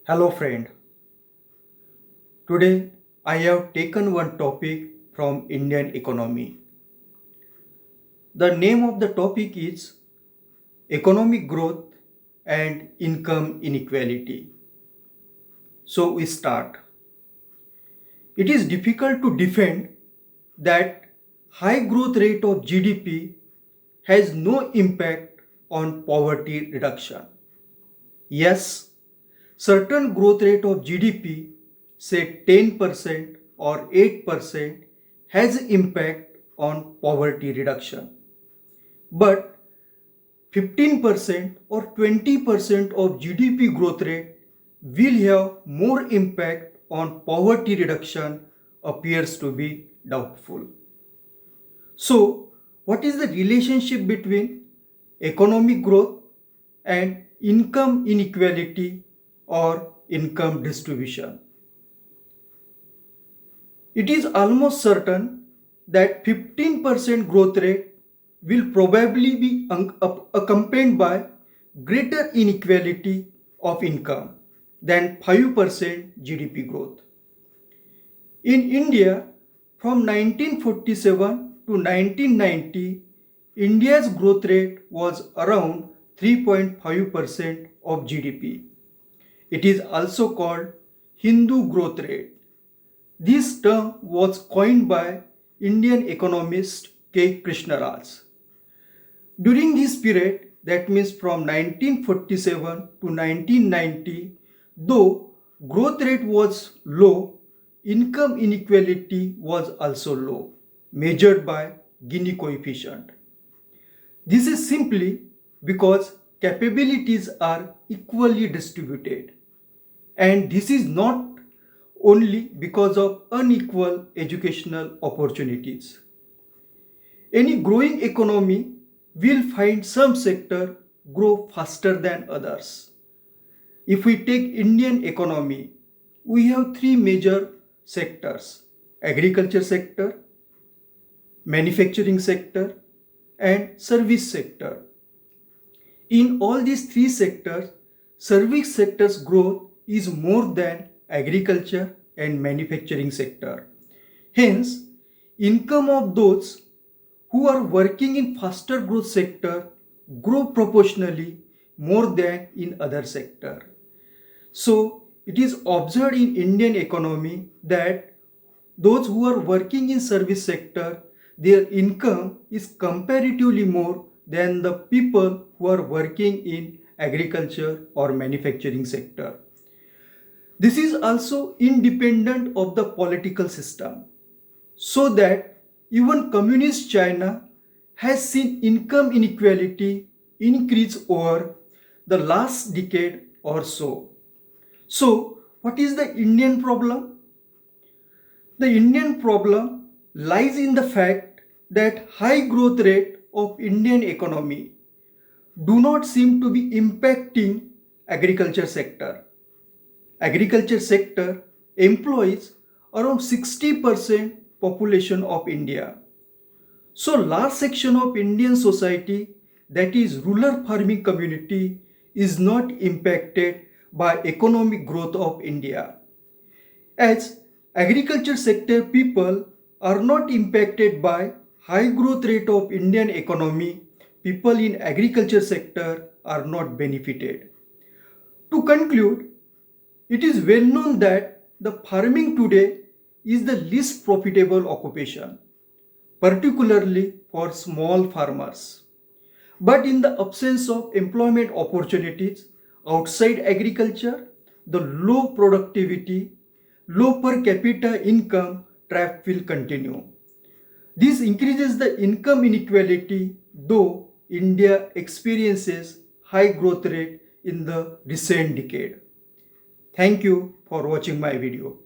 Hello friend. Today I have taken one topic from Indian economy. The name of the topic is economic growth and income inequality. So we start. It is difficult to defend that high growth rate of GDP has no impact on poverty reduction. Yes, certain growth rate of GDP, say 10% or 8%, has impact on poverty reduction. But 15% or 20% of GDP growth rate will have more impact on poverty reduction appears to be doubtful. So, what is the relationship between economic growth and income inequality or income distribution? It is almost certain that 15% growth rate will probably be accompanied by greater inequality of income than 5% GDP growth. In India, from 1947 to 1990, India's growth rate was around 3.5% of GDP. It is also called Hindu growth rate. This term was coined by Indian economist K. Krishnaraj. During this period, that means from 1947 to 1990, though growth rate was low, income inequality was also low, measured by Gini coefficient. This is simply because capabilities are equally distributed, and this is not only because of unequal educational opportunities. Any growing economy will find some sector grow faster than others. If we take Indian economy, we have three major sectors: agriculture sector, manufacturing sector, and service sector. In all these three sectors, service sector's growth is more than agriculture and manufacturing sector. Hence, income of those who are working in faster growth sector grow proportionally more than in other sector. So, it is observed in Indian economy that those who are working in service sector, their income is comparatively more than the people who are working in agriculture or manufacturing sector. This is also independent of the political system, so that even communist China has seen income inequality increase over the last decade or so. So, what is the Indian problem? The Indian problem lies in the fact that high growth rate of Indian economy do not seem to be impacting agriculture sector. Agriculture sector employs around 60% population of India. So large section of Indian society, that is rural farming community, is not impacted by economic growth of India. As agriculture sector people are not impacted by high growth rate of Indian economy, people in agriculture sector are not benefited. To conclude, it is well known that the farming today is the least profitable occupation, particularly for small farmers. But in the absence of employment opportunities outside agriculture, the low productivity, low per capita income trap will continue. This increases the income inequality, though India experiences high growth rate in the recent decade. Thank you for watching my video.